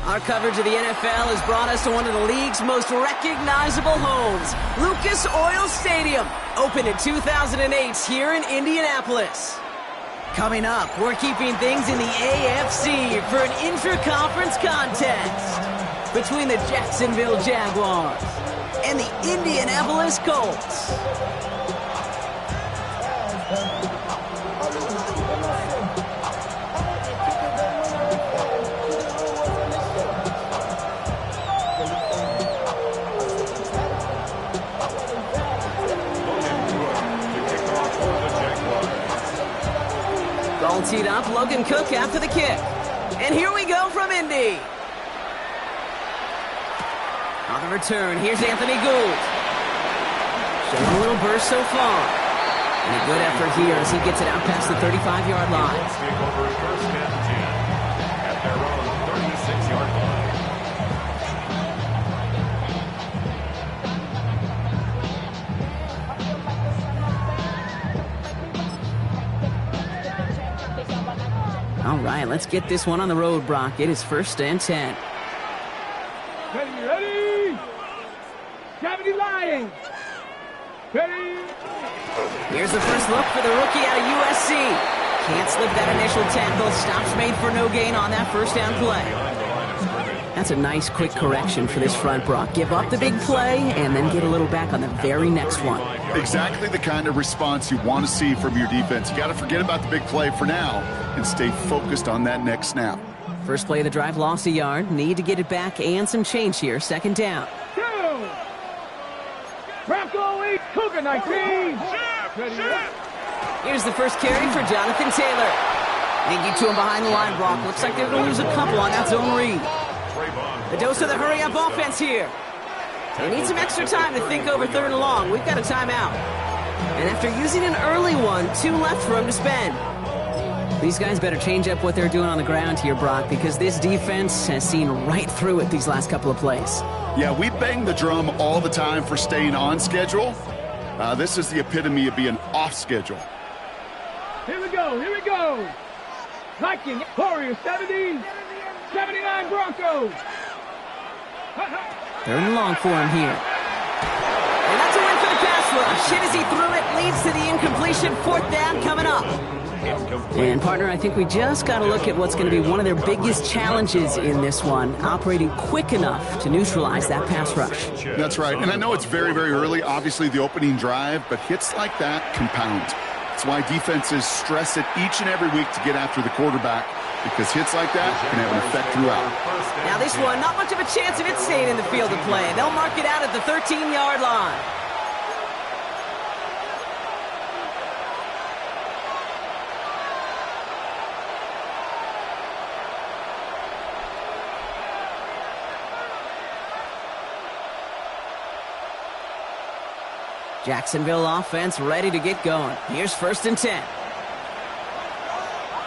Our coverage of the NFL has brought us to one of the league's most recognizable homes, Lucas Oil Stadium, opened in 2008 here in Indianapolis. Coming up, we're keeping things in the AFC for an intra-conference contest between the Jacksonville Jaguars and the Indianapolis Colts. All teed up, Logan Cook after the kick. And here we go from Indy. On the return, here's Anthony Gould. Showing a little burst so far. And a good effort here as he gets it out past the 35-yard line. At their own 36-yard line. All right, let's get this one on the road, Brock. It is 1st and 10. Ready! Gravity Lions! Ready! Here's the first look for the rookie out of USC. Can't slip that initial tackle. Stops made for no gain on that first down play. That's a nice quick correction for this front, Brock. Give up the big play and then get a little back on the very next one. Exactly the kind of response you want to see from your defense. You got to forget about the big play for now and stay focused on that next snap. First play of the drive, lost a yard. Need to get it back and some change here. 2nd down. Bronco 8, Cougar 19. Here's the first carry for Jonathan Taylor. They get to him behind the line, Brock. Looks like they're going to lose a couple on that zone read. The dose of the hurry-up offense here. They need some extra time to think over 3rd and long. We've got a timeout. And after using an early one, 2 left for him to spend. These guys better change up what they're doing on the ground here, Brock, because this defense has seen right through it these last couple of plays. Yeah, we bang the drum all the time for staying on schedule. This is the epitome of being off schedule. Here we go. Viking, Warriors 70, 79 Broncos. 3rd and long for him here. And that's a win for the pass rush. Hit as he threw it, leads to the incompletion. 4th down coming up. And, partner, I think we just got to look at what's going to be one of their biggest challenges in this one, operating quick enough to neutralize that pass rush. That's right. And I know it's very, very early, obviously the opening drive, but hits like that compound. That's why defenses stress it each and every week to get after the quarterback, because hits like that can have an effect throughout. Now this one, not much of a chance of it staying in the field of play. They'll mark it out at the 13-yard line. Jacksonville offense ready to get going. Here's 1st and 10.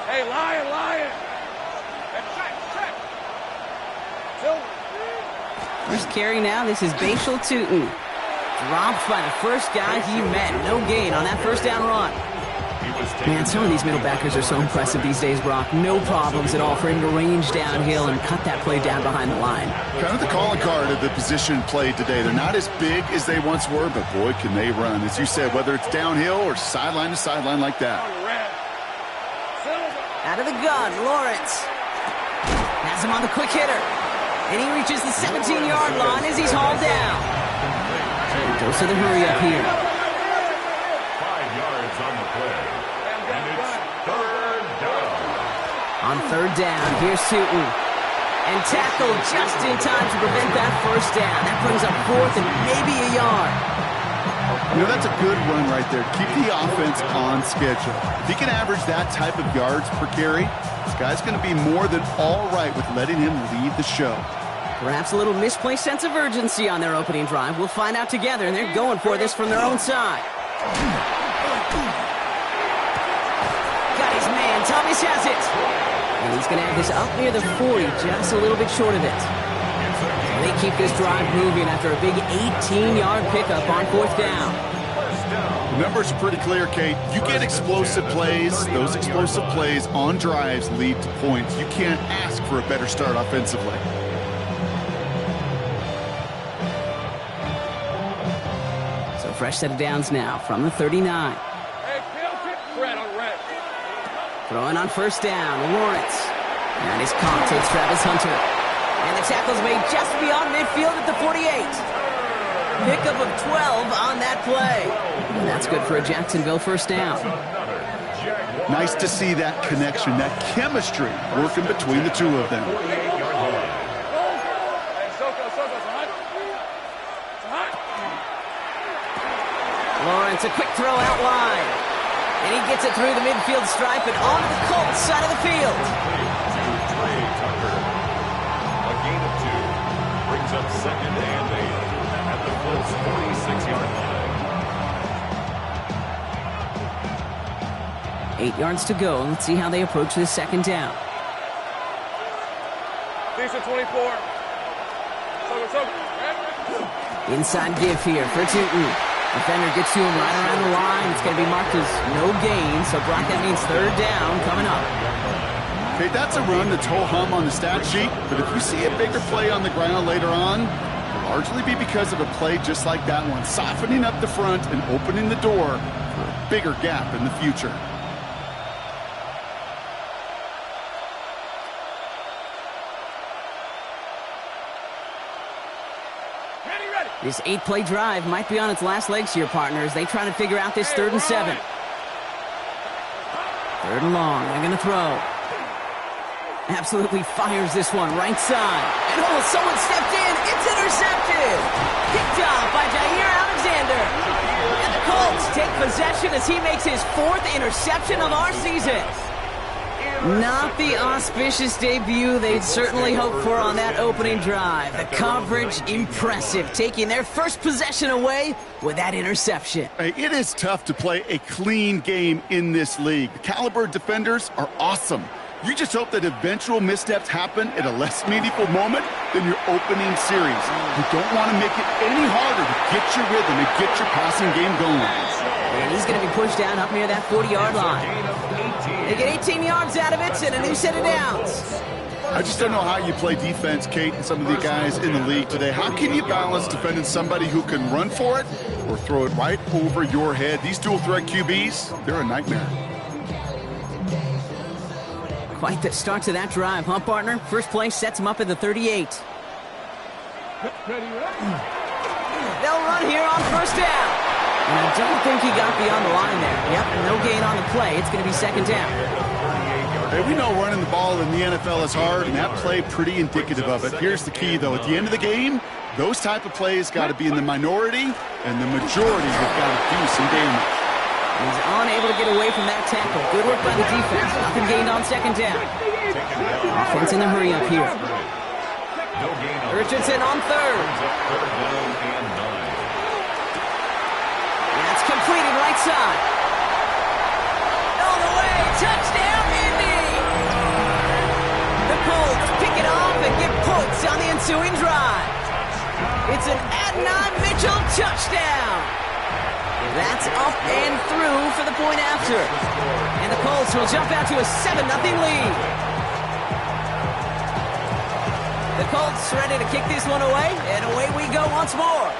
Hey, Lion! Check! First carry now. This is Bashal Tutin. Dropped by the first guy he met. No gain on that 1st down run. Man, some of these middle backers are so impressive these days, Brock. No problems at all for him to range downhill and cut that play down behind the line. Kind of the calling card of the position played today. They're not as big as they once were, but boy, can they run. As you said, whether it's downhill or sideline to sideline like that. Out of the gun, Lawrence. Has him on the quick hitter. And he reaches the 17-yard line as he's hauled down. Goes to the hurry up here. 5 yards on the play. And it's 3rd down. On 3rd down, here's Tutin. And tackled just in time to prevent that 1st down. That brings up 4th and maybe a yard. You know, that's a good run right there. Keep the offense on schedule. If he can average that type of yards per carry, this guy's going to be more than all right with letting him lead the show. Perhaps a little misplaced sense of urgency on their opening drive. We'll find out together, and they're going for this from their own side. Got his man. Thomas has it. And he's going to have this up near the 40, just a little bit short of it. And they keep this drive moving after a big 18-yard pickup on 4th down. The numbers are pretty clear, Kate. You get explosive plays. Those explosive plays on drives lead to points. You can't ask for a better start offensively. fresh set of downs now from the 39. Hey, tilt it. Red on red. Throwing on first down, Lawrence. And his caught takes Travis Hunter. And the tackle's made just beyond midfield at the 48. Pickup of 12 on that play. And that's good for a Jacksonville first down. Nice to see that connection, that chemistry working between the two of them. Lawrence, a quick throw out wide. And he gets it through the midfield stripe and onto the Colts side of the field. A gain of 2 brings up 2nd and 8 at the Colts' 46-yard line. 8 yards to go. Let's see how they approach this second down. Decent 24. Inside give here for Tootin. Defender gets to him right around the line. It's going to be marked as no gain. So, Brock, that means third down coming up. Okay, that's a run that's ho-hum on the stat sheet, but if you see a bigger play on the ground later on, it'll largely be because of a play just like that one, softening up the front and opening the door for a bigger gap in the future. This 8-play drive might be on its last legs here, partners. They try to figure out this 3rd and 7. 3rd and long. They're going to throw. Absolutely fires this one right side. And someone stepped in. It's intercepted. Picked off by Jair Alexander. And the Colts take possession as he makes his 4th interception of our season. Not the auspicious debut they'd certainly hoped for on that opening drive. The coverage, impressive, taking their first possession away with that interception. Hey, it is tough to play a clean game in this league. The caliber defenders are awesome. You just hope that eventual missteps happen at a less meaningful moment than your opening series. You don't want to make it any harder to get your rhythm and get your passing game going. And he's going to be pushed down up near that 40-yard line. They get 18 yards out of it and a new set of downs. I just don't know how you play defense, Kate, and some of the guys in the league today. How can you balance defending somebody who can run for it or throw it right over your head? These dual-threat QBs, they're a nightmare. Quite the start to that drive, huh, partner? First play sets him up at the 38. They'll run here on first down. And I don't think he got beyond the line there. Yep, no gain on the play. It's going to be second down. Hey, we know running the ball in the NFL is hard, and that play pretty indicative of it. Here's the key, though. At the end of the game, those type of plays got to be in the minority, and the majority have got to do some damage. He's unable to get away from that tackle. Good work by the defense. Nothing gained on second down. Offense in the hurry up here. Richardson on 3rd. That's completed right side. All the way. Touchdown, Indy. The Colts pick it off and get points on the ensuing drive. It's an Adonai Mitchell touchdown. That's up and through for the point after. And the Colts will jump out to a 7-0 lead. The Colts ready to kick this one away, and away we go once more.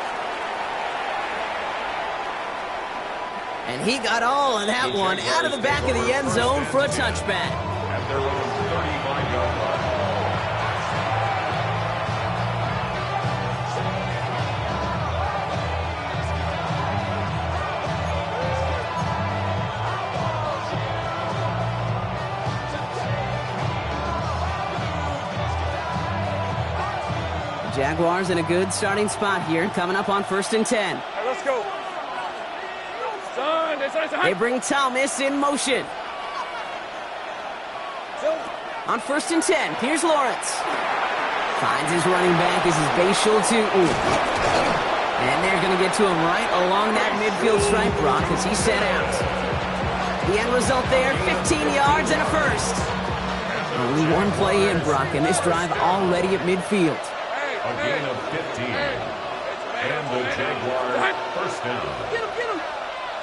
And he got all of that one out of the back of the end zone for a touchback. At their own 35-yard line. Jaguars in a good starting spot here, coming up on 1st and 10. Right, let's go. They bring Thomas in motion. On 1st and 10, here's Lawrence. Finds his running back. This is Bashal Tootin. And they're going to get to him right along that midfield stripe, Brock, as he set out. The end result there, 15 yards and a first. Only one play in, Brock, and this drive already at midfield. A gain of 15. And the Jaguars first down. Get him.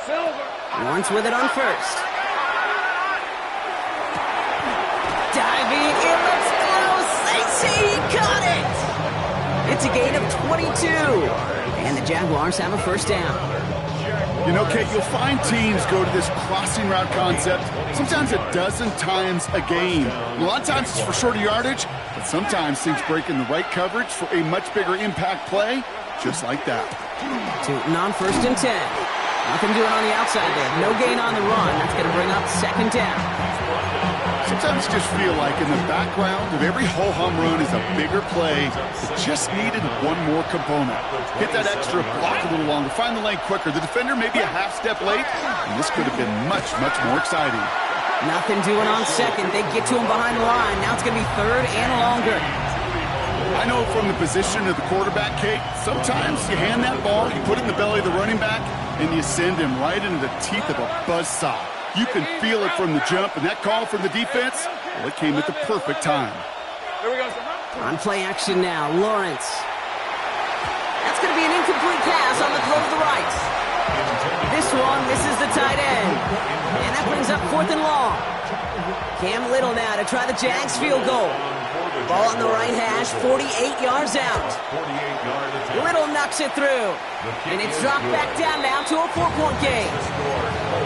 Silver. Lawrence with it on 1st. Diving in, let's close. They see he caught it. It's a gain of 22. And the Jaguars have a first down. You know, Kate, you'll find teams go to this crossing route concept sometimes a dozen times a game. A lot of times it's for shorter yardage, but sometimes things break in the right coverage for a much bigger impact play, just like that. Tootin on 1st and 10. Nothing doing on the outside there. No gain on the run. That's going to bring up 2nd down. Sometimes you just feel like in the background of every ho-hum run is a bigger play that just needed one more component. Hit that extra, block a little longer, find the lane quicker. The defender may be a half step late, and this could have been much, much more exciting. Nothing doing on 2nd. They get to him behind the line. Now it's going to be 3rd and longer. I know from the position of the quarterback, Kate, sometimes you hand that ball, you put it in the belly of the running back, and you send him right into the teeth of a buzzsaw. You can feel it from the jump, and that call from the defense, well, it came at the perfect time. Here we go. On play action now, Lawrence. That's going to be an incomplete pass on the throw to the right. This one misses the tight end. And that brings up 4th and long. Cam Little now to try the Jags field goal. Ball on the right hash, 48 yards out. Little knocks it through. And it's dropped back down now to a 4-point game.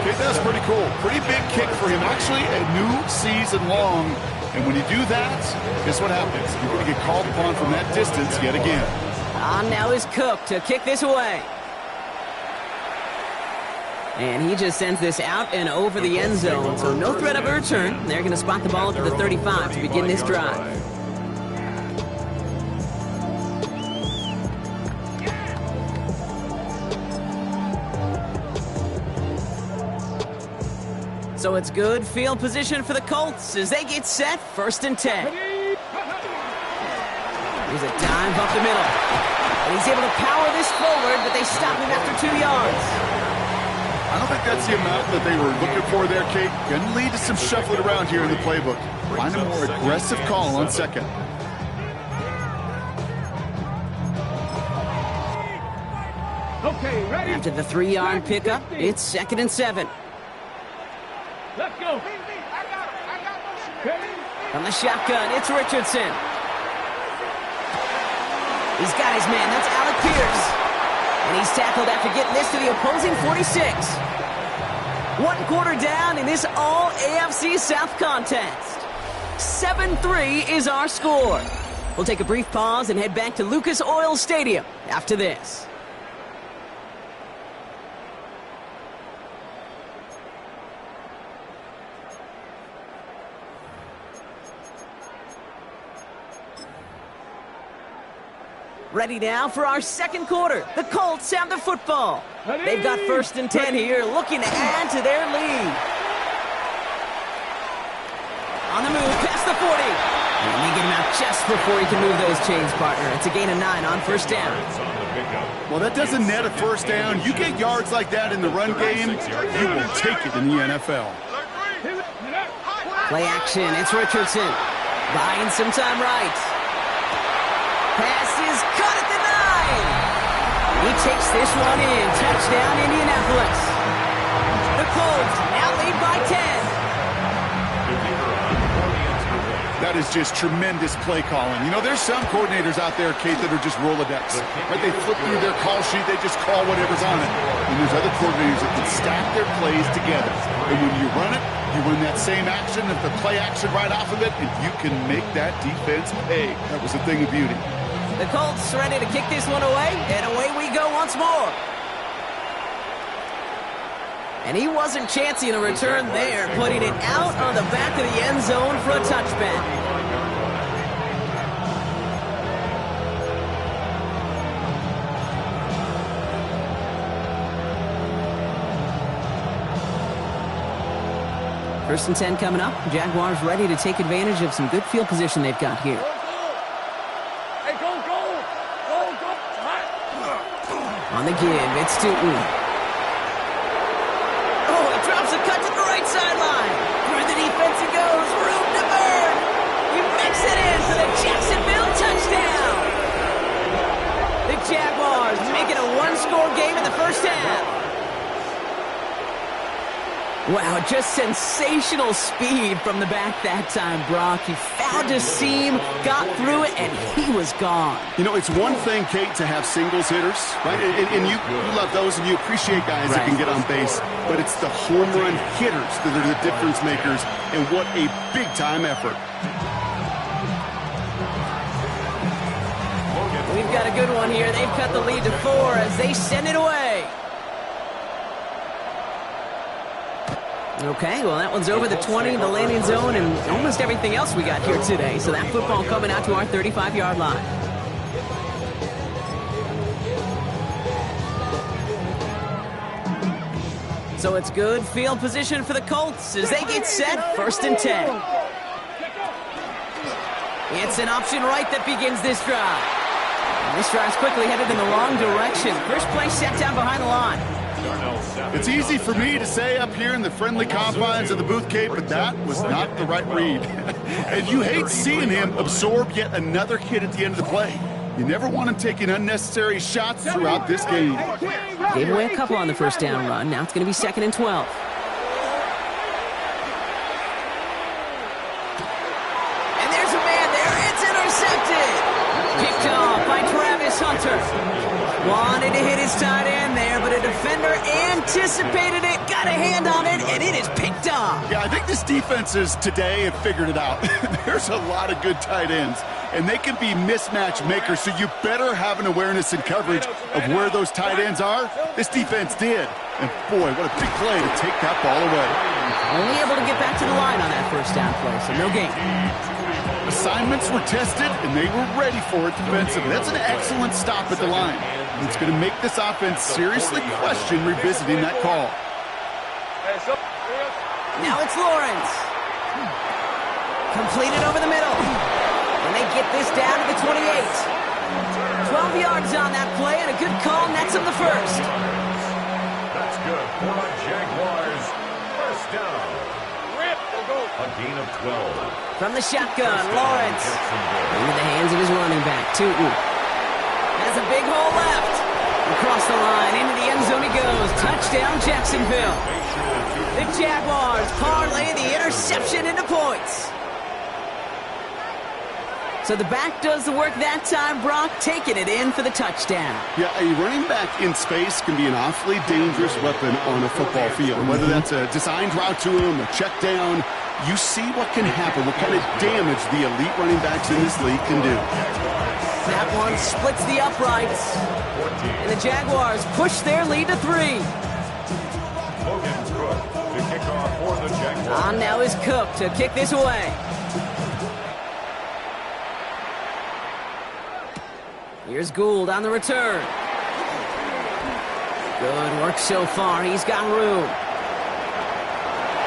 Okay, that's pretty cool. Pretty big kick for him. Actually, a new season long. And when you do that, guess what happens? You're going to get called upon from that distance yet again. On now is Cook to kick this away. And he just sends this out and over the end zone. So no threat of a return. They're going to spot the ball up to the 35 to begin this drive. So it's good field position for the Colts as they get set, 1st and 10. Here's a dive up the middle. And he's able to power this forward, but they stop him after 2 yards. I don't think that's the amount that they were looking for there, Kate. Going to lead to some shuffling around here in the playbook. Find a more aggressive call on 2nd. Okay, ready? After the 3-yard pickup, it's 2nd and 7. Let's go. From the shotgun, it's Richardson. He's got his man. That's Alec Pierce. And he's tackled after getting this to the opposing 46. 1 quarter down in this all-AFC South contest. 7-3 is our score. We'll take a brief pause and head back to Lucas Oil Stadium after this. Ready now for our 2nd quarter. The Colts have the football. They've got 1st and 10 here, looking to add to their lead. On the move, past the 40. And they get him out just before he can move those chains, partner. It's a gain of 9 on 1st down. Well, that doesn't net a 1st down. You get yards like that in the run game, you will take it in the NFL. Play action, it's Richardson. Buying some time right. Pass is caught at the 9. He takes this one in. Touchdown, Indianapolis. The Colts now lead by 10. That is just tremendous play calling. You know, there's some coordinators out there, Kate, that are just Rolodex. Right? They flip through their call sheet. They just call whatever's on it. And there's other coordinators that can stack their plays together. And when you run it, you run that same action, if the play action right off of it, and you can make that defense pay. That was a thing of beauty. The Colts ready to kick this one away, and away we go once more. And he wasn't chancing a return there, putting it out on the back of the end zone for a touchback. First and 10 coming up. Jaguars ready to take advantage of some good field position they've got here. Hey, go. On the give, it's Tootin. Oh, he drops a cut to the right sideline. Through the defense he goes. Room to burn. He makes it in for the Jacksonville touchdown. The Jaguars make it a 1-score game in the first half. Wow, just sensational speed from the back that time, Brock. He found his seam, got through it, and he was gone. You know, it's one thing, Kate, to have singles hitters, right? And you love those, and you appreciate guys that can get on base. But it's the home run hitters that are the difference makers, and what a big-time effort. We've got a good one here. They've cut the lead to 4 as they send it away. Okay, well, that one's over the 20, the landing zone, and almost everything else we got here today. So that football coming out to our 35-yard line. So it's good field position for the Colts as they get set, 1st and 10. It's an option right that begins this drive. And this drive's quickly headed in the wrong direction. First play set down behind the line. It's easy for me to say up here in the friendly confines of the booth, Kate, but that was not the right read. And you hate seeing him absorb yet another hit at the end of the play. You never want him taking unnecessary shots throughout this game. Gave away a couple on the first down run. Now it's going to be 2nd and 12. And there's a man there. It's intercepted. Picked off by Travis Hunter. Wanted to hit his tight end there, but a defender anticipated it, got a hand on it, and it is picked off. Yeah, I think this defenses today have figured it out. There's a lot of good tight ends, and they can be mismatch makers, so you better have an awareness and coverage of where those tight ends are. This defense did. And boy, what a big play to take that ball away. Only able to get back to the line on that first down play, so no gain. Assignments were tested, and they were ready for it defensively. That's an excellent stop at the line. It's going to make this offense seriously question revisiting that call. Now it's Lawrence. Completed over the middle. And they get this down to the 28. 12 yards on that play, and a good call nets him the first. That's good for the Jaguars. First down. A gain of 12. From the shotgun, Lawrence. Into the hands of his running back, Tootin. Has a big hole left. Across the line, into the end zone he goes. Touchdown, Jacksonville. The Jaguars parlay the interception into points. So the back does the work that time, Brock, taking it in for the touchdown. Yeah, a running back in space can be an awfully dangerous weapon on a football field. Whether that's a designed route to him, a check down, you see what can happen, what kind of damage the elite running backs in this league can do. That one splits the uprights. And the Jaguars push their lead to 3. On now is Cook to kick this away. Here's Gould on the return. Good work so far. He's got room.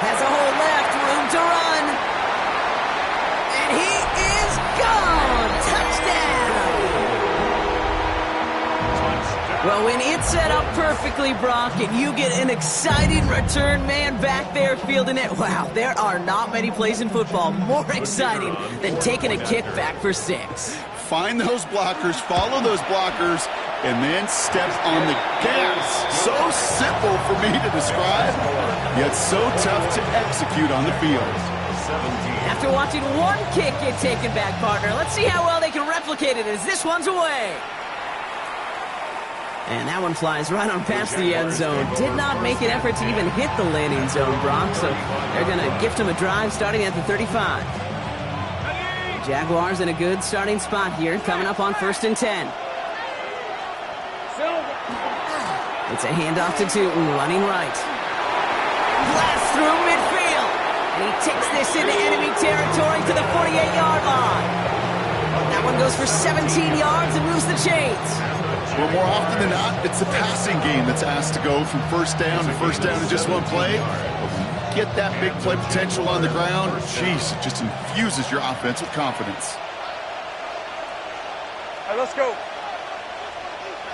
Has a hole left, room to run. And he is gone. Touchdown. Well, when it's set up perfectly, Brock, and you get an exciting return man back there fielding it, wow, there are not many plays in football more exciting than taking a kick back for 6. Find those blockers, follow those blockers, and then step on the gas. So simple for me to describe, yet so tough to execute on the field. After watching one kick get taken back, partner, let's see how well they can replicate it as this one's away. And that one flies right on past the end zone. Did not make an effort to even hit the landing zone, Brock, so they're going to gift him a drive starting at the 35. Jaguars in a good starting spot here, coming up on 1st and 10. It's a handoff to Tootin, running right. Blast through midfield. And he takes this into enemy territory to the 48-yard line. That one goes for 17 yards and moves the chains. Well, more often than not, it's the passing game that's asked to go from first down in just one play. Get that big play potential on the ground, jeez, it just infuses your offense with confidence. All right, let's go.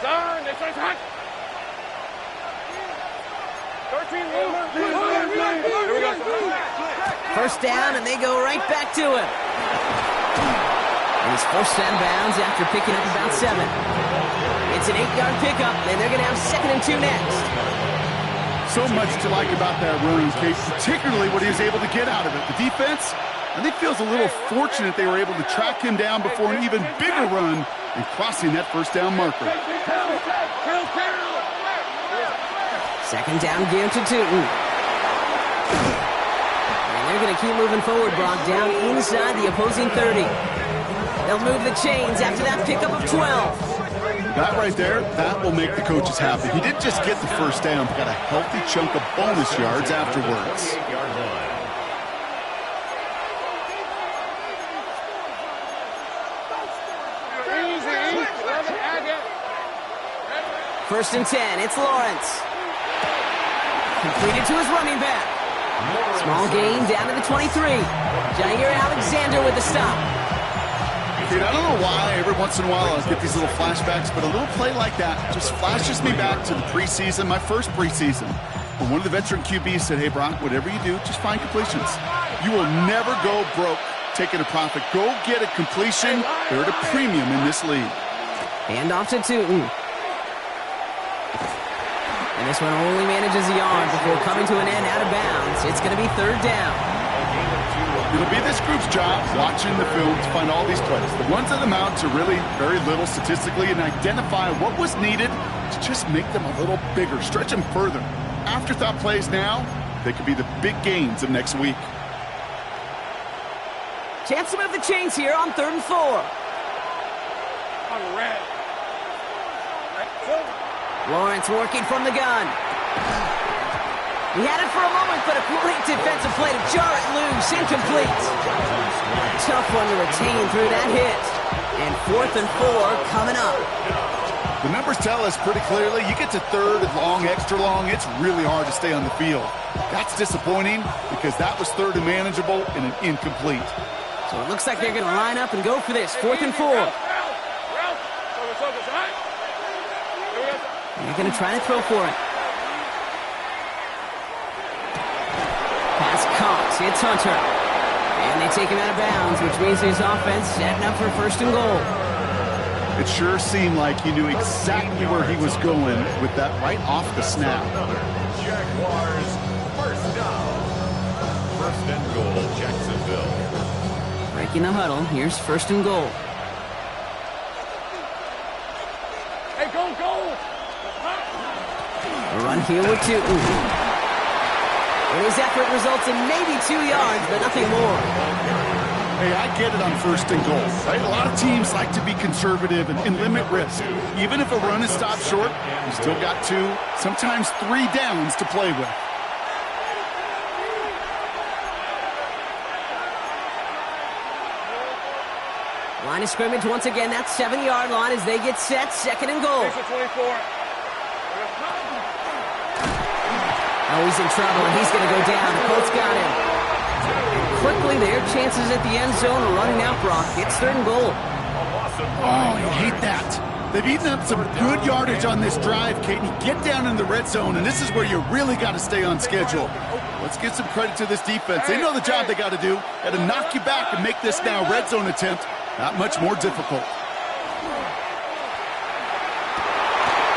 Turn, this one's hot. 13, here we go. First down, and they go right back to it. And he's forced out of bounds after picking up about 7. It's an 8-yard pickup, and they're going to have 2nd and 2 next. So much to like about that run, Kate, particularly what he was able to get out of it. The defense, I think, feels a little fortunate they were able to track him down before an even bigger run and crossing that first down marker. Second down gear to Tootin. And they're going to keep moving forward, Brock, down inside the opposing 30. They'll move the chains after that pickup of 12. That right there, that will make the coaches happy. He didn't just get the first down, but got a healthy chunk of bonus yards afterwards. First and 10, it's Lawrence. Completed to his running back. Small gain down to the 23. Jair Alexander with the stop. Dude, I don't know why every once in a while I get these little flashbacks, but a little play like that just flashes me back to the preseason, my first preseason, when one of the veteran QBs said, hey, Brock, whatever you do, just find completions. You will never go broke taking a profit. Go get a completion. They're at a premium in this league. Hand off to Tootin. And this one only manages a yard before coming to an end out of bounds. It's going to be third down. It'll be this group's job watching the film to find all these plays. The ones that amount to really very little statistically and identify what was needed to just make them a little bigger, stretch them further. Afterthought plays now, they could be the big gains of next week. Chance to move the chains here on 3rd and 4. Lawrence working from the gun. He had it for a moment, but a great defensive play to jar it loose. Incomplete. Tough one to retain through that hit. And 4th and 4 coming up. The numbers tell us pretty clearly, you get to 3rd and long, extra long, it's really hard to stay on the field. That's disappointing because that was 3rd and manageable and an incomplete. So it looks like they're going to line up and go for this. 4th and 4. They're going to try to throw for it. Pass caught. It's Hunter. And they take him out of bounds, which means his offense setting up for 1st and goal. It sure seemed like he knew exactly where he was going with that right off the snap. Jaguars, first down. 1st and goal, Jacksonville. Breaking the huddle. Here's 1st and goal. Hey, go! A run here with Tootin. And his effort results in maybe 2 yards, but nothing more. Hey, I get it on 1st and goal, right? A lot of teams like to be conservative and limit risk. Even if a run is stopped short, you still got 2, sometimes 3 downs to play with. Line of scrimmage once again, that 7-yard line as they get set, 2nd and goal. Oh, he's in trouble, and he's going to go down. The Colts got him. And quickly, their chances at the end zone are running out, Brock. It's 3rd and goal. Oh, you hate that. They've eaten up some good yardage on this drive, Kate. You get down in the red zone, and this is where you really got to stay on schedule. Let's give some credit to this defense. They know the job they got to do. Got to knock you back and make this now red zone attempt not much more difficult.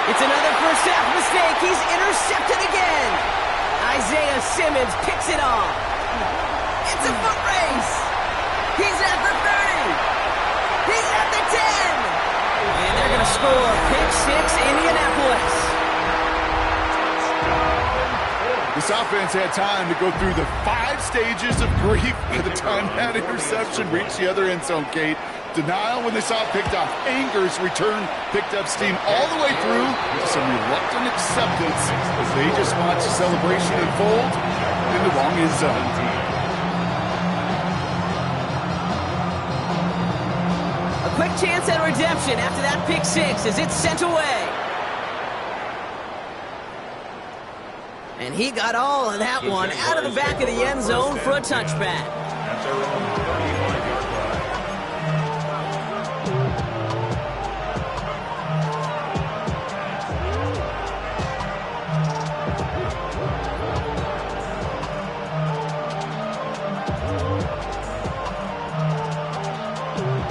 It's another first half mistake. He's intercepted again. Isaiah Simmons picks it off. It's a foot race. He's at the 30. He's at the 10. And they're going to score. Pick 6, Indianapolis. This offense had time to go through the 5 stages of grief by the time that interception reached the other end zone, Kate. Denial when they saw it picked off. Anger's return picked up steam all the way through to some reluctant acceptance as they just watched the celebration unfold in the wrong end zone. A quick chance at redemption after that pick 6 as it's sent away. And he got all of that one out of the back of the end zone for a touchback. That's their own 35-yard line.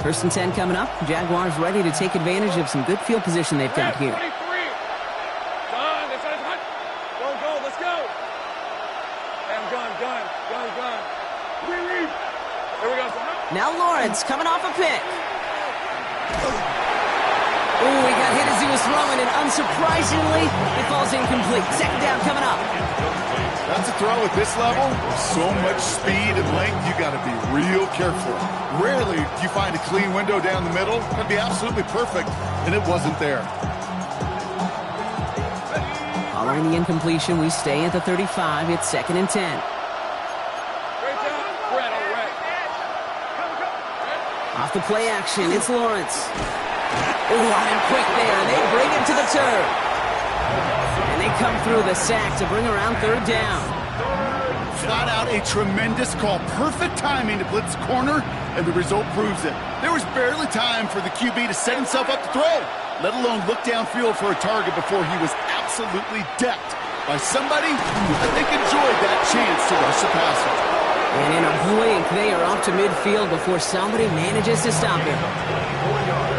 First and 10 coming up. Jaguars ready to take advantage of some good field position they've got here. 23. Let's go. Lawrence coming off a pick. Oh, he got hit as he was throwing, and unsurprisingly, it falls incomplete. Second down coming up. That's a throw at this level. So much speed and length, you got to be real careful. Rarely do you find a clean window down the middle. It could be absolutely perfect, and it wasn't there. Following the incompletion, we stay at the 35. It's 2nd and 10. Off the play action, it's Lawrence. Oh, line quick there, and they bring him to the turf. And they come through the sack to bring around 3rd down. Flat out a tremendous call. Perfect timing to blitz corner, and the result proves it. There was barely time for the QB to set himself up to throw, let alone look downfield for a target before he was absolutely decked by somebody who I think enjoyed that chance to rush the passer. And in a blink, they are off to midfield before somebody manages to stop him.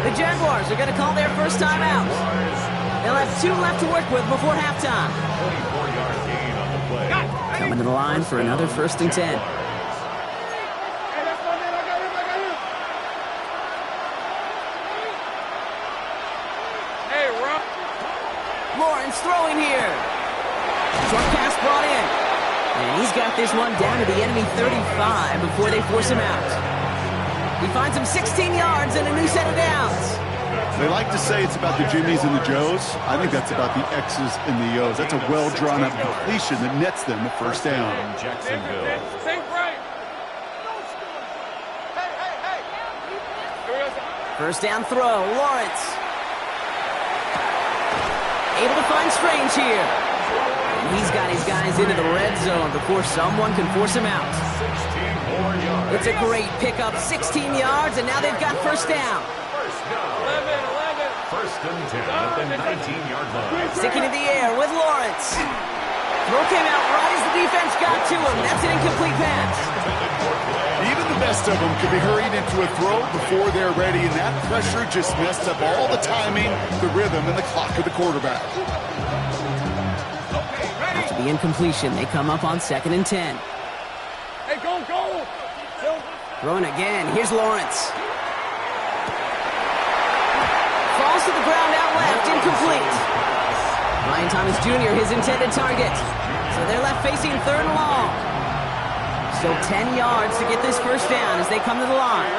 The Jaguars are going to call their first time out. They'll have 2 left to work with before halftime. 24-yard gain on the play. Coming to the line for another 1st and 10. Lawrence throwing here. Short pass brought in. And he's got this one down to the enemy 35 before they force him out. He finds him 16 yards and a new set of downs. They like to say it's about the Jimmies and the Joes. I think that's about the X's and the O's. That's a well-drawn-up completion that nets them the first down. Jacksonville. First down throw, Lawrence. Able to find Strange here. And he's got his guys into the red zone before someone can force him out. 16 more yards. It's a great pickup, 16 yards, and now they've got first down. First and 10 at the 19-yard line. Sticking in the air with Lawrence. Throw came out right as the defense got to him. That's an incomplete pass. Even the best of them could be hurried into a throw before they're ready, and that pressure just messed up all the timing, the rhythm, and the clock of the quarterback. After the incompletion, they come up on 2nd and 10. Hey, go! Throwing again. Here's Lawrence. Falls to the ground out left, incomplete. Ryan Thomas Jr., his intended target. So they're left facing 3rd and long. Still 10 yards to get this first down as they come to the line.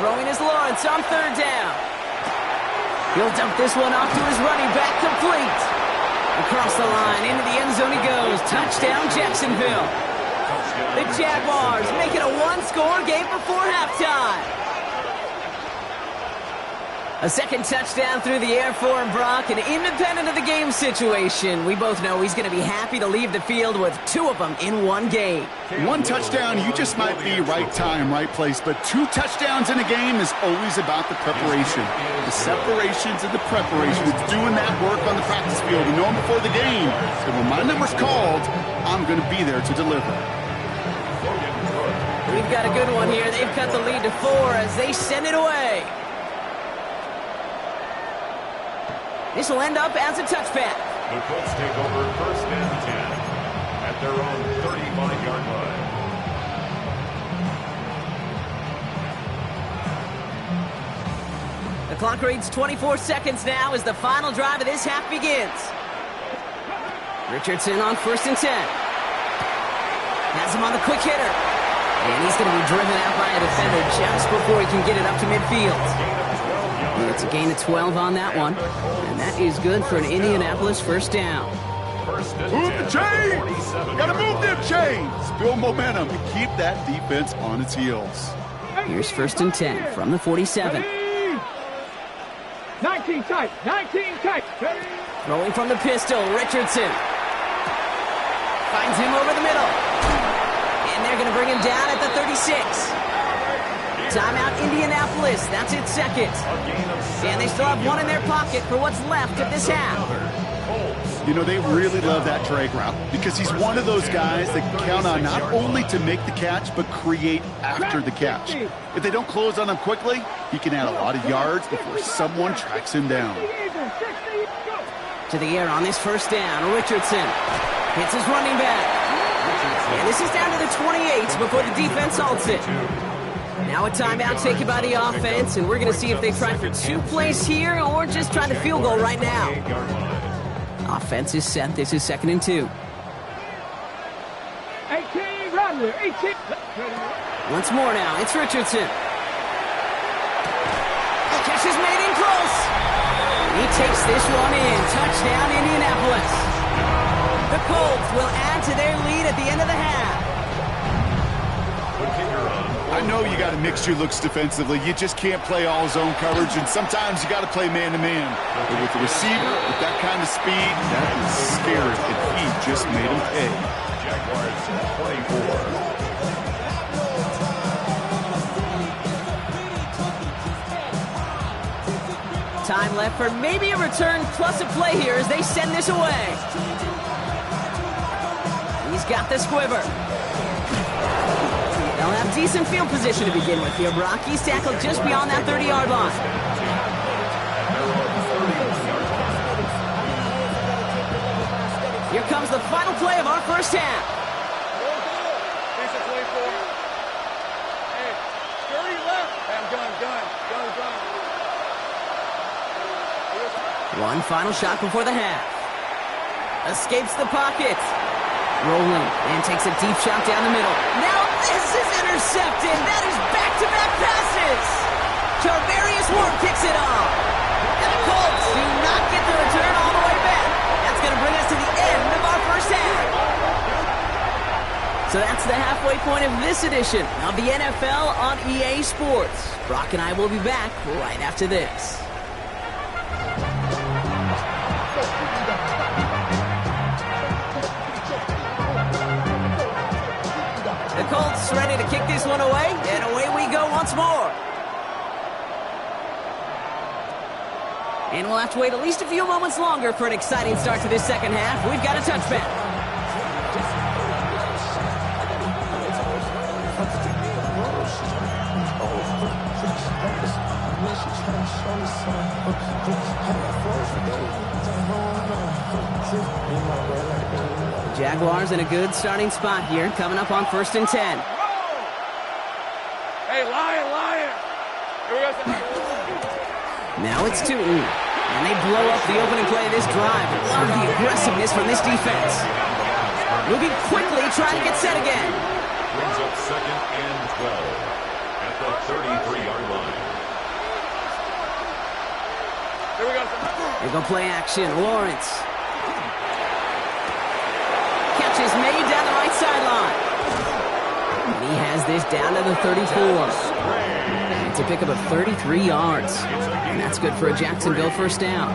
Throwing is Lawrence on 3rd down. He'll dump this one off to his running back, complete. Across the line, into the end zone he goes. Touchdown, Jacksonville. The Jaguars make it a 1-score game before halftime. A second touchdown through the air for Brock, and independent of the game situation, we both know he's going to be happy to leave the field with 2 of them in one game. 1 touchdown, you just might be right time, right place, but 2 touchdowns in a game is always about the preparation. The separations and the preparation. It's doing that work on the practice field and knowing before the game that when my number's called, I'm going to be there to deliver. We've got a good one here. They've cut the lead to 4 as they send it away. This will end up as a touchback. The Colts take over 1st and 10 at their own 35-yard line. The clock reads 24 seconds now as the final drive of this half begins. Richardson on 1st and 10. Has him on the quick hitter. And he's going to be driven out by a defender just before he can get it up to midfield. And it's a gain of 12 on that one. And that is good for an Indianapolis first down. Move the chains! Gotta move them chains! Build momentum and keep that defense on its heels. Here's 1st and 10 from the 47. 19 tight. Throwing from the pistol, Richardson. Finds him over the middle. And they're going to bring him down at the 36. Timeout, Indianapolis. That's its 2nd. And they still have 1 in their pocket for what's left of this half. You know, they really love that drag route because he's one of those guys that can count on not only to make the catch, but create after the catch. If they don't close on him quickly, he can add a lot of yards before someone tracks him down. To the air on this first down, Richardson hits his running back. And this is down to the 28 before the defense halts it. Now a timeout taken by the offense, and we're going to see if they try for 2 plays here or just try to field goal right now. Offense is set. This is 2nd and 2. 18, run there, 18. Once more now, it's Richardson. Catch is made in close. He takes this one in. Touchdown, Indianapolis. The Colts will add to their lead at the end of the half. I know you got to mix your looks defensively. You just can't play all zone coverage, and sometimes you got to play man-to-man. But with the receiver, with that kind of speed, that is scary, and he just made him pay. Jaguars 24. Time left for maybe a return plus a play here as they send this away. He's got the squiver. They'll have decent field position to begin with here, Brock. He's tackled just beyond that 30-yard line. Here comes the final play of our first half. Hey, scurry left. I'm done. One final shot before the half. Escapes the pocket. Rolling and takes a deep shot down the middle. Now this is intercepted. That is back-to-back passes. Charvarius Ward picks it off. And the Colts do not get the return all the way back. That's going to bring us to the end of our first half. So that's the halfway point of this edition of the NFL on EA Sports. Brock and I will be back right after this. The Colts ready to kick this one away, and away we go once more. And we'll have to wait at least a few moments longer for an exciting start to this second half. We've got a touchback. Jaguars in a good starting spot here, coming up on 1st and 10. Hey, lion. Here we go. Now it's Tootin, and they blow up the opening play of this drive. Love the aggressiveness from this defense. Moving quickly, trying to get set again. Brings up 2nd and 12 at the 33-yard line. Here we go. They go play action. Lawrence. Catch is made down the right sideline. And he has this down to the 34. It's a pickup of 33 yards. And that's good for a Jacksonville first down.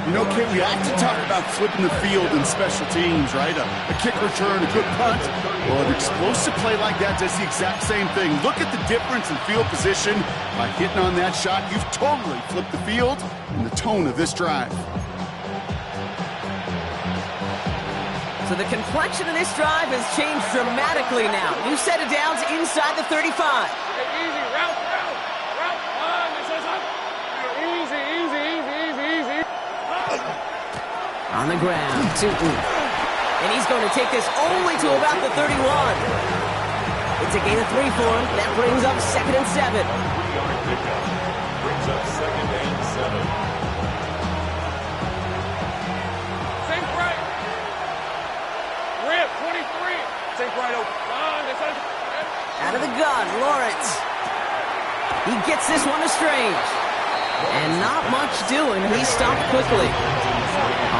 You know, Kit, we have to talk about flipping the field in special teams, right? A kick return, a good punt. Well, an explosive play like that does the exact same thing. Look at the difference in field position. By hitting on that shot, you've totally flipped the field and the tone of this drive. So the complexion of this drive has changed dramatically now. New set of downs inside the 35. Hey, easy, route. This is up. Easy. On the ground, Tootin. And he's going to take this only to about the 31. It's a gain of 3 for him. That brings up 2nd and 7. 3-yard pickup. Brings up 2nd and 7. Out of the gun, Lawrence. He gets this one to Strange. And not much doing. He stopped quickly.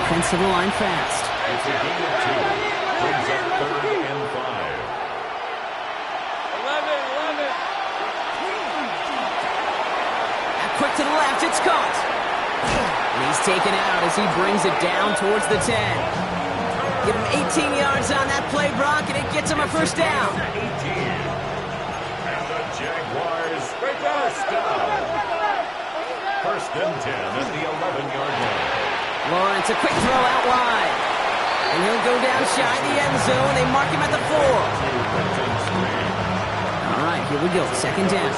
Offensive line fast. It's a gain of 2. Brings up 3rd and 5. 11. And quick to the left, it's caught. And he's taken out as he brings it down towards the 10. Give him 18 yards on that play, Brock, and it gets him a first down. 18. And the Jaguars first down. 1st and 10 at the 11-yard line. Lawrence, a quick throw out wide. And he'll go down shy the end zone. They mark him at the 4. All right, here we go. 2nd down.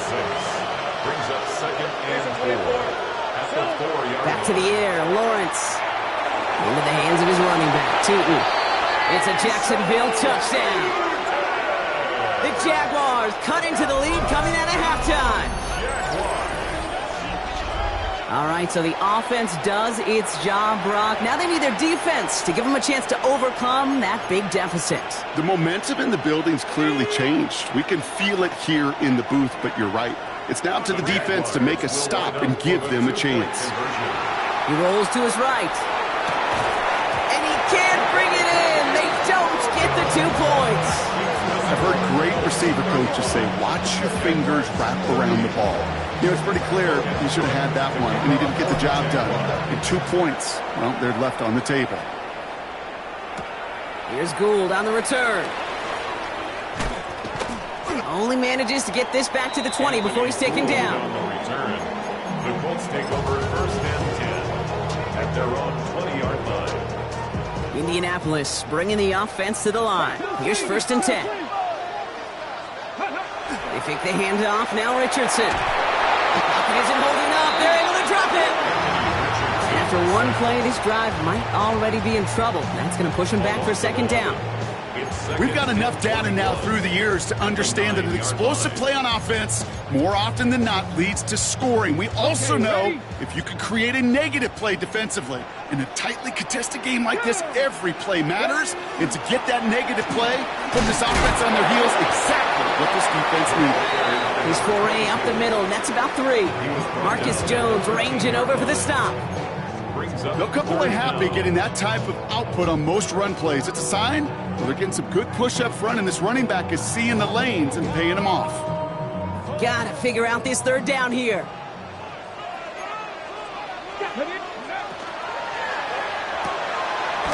Brings up 2nd and 4 at the 4-yard line. Back to the air, Lawrence. Into the hands of his running back, Tootin. It's a Jacksonville touchdown. The Jaguars cut into the lead coming out of halftime. All right, so the offense does its job, Brock. Now they need their defense to give them a chance to overcome that big deficit. The momentum in the building's clearly changed. We can feel it here in the booth, but you're right. It's now up to the defense to make a stop and give them a chance. He rolls to his right. And he can't bring it in. They don't get the 2 points. I've heard great receiver coaches say, watch your fingers wrap around the ball. You know, it's pretty clear he should have had that one, and he didn't get the job done. And 2 points, well, they're left on the table. Here's Gould on the return. Only manages to get this back to the 20 before he's taken down. On the return, the Colts take over 1st and 10 at their own 20-yard line. Indianapolis bringing the offense to the line. Here's 1st and 10. They fake the handoff. Now Richardson. Pocket isn't holding up. They're able to drop it. And after one play, this drive might already be in trouble. That's going to push him back for 2nd down. We've got enough data now through the years to understand that an explosive play on offense, more often than not, leads to scoring. We also know if you can create a negative play defensively. In a tightly contested game like this, every play matters. And to get that negative play, put this offense on their heels, exactly what this defense needed. His foray up the middle, and that's about 3. Marcus Jones ranging over for the stop. They'll come away happy getting that type of output on most run plays. It's a sign that they're getting some good push up front, and this running back is seeing the lanes and paying them off. Gotta figure out this 3rd down here.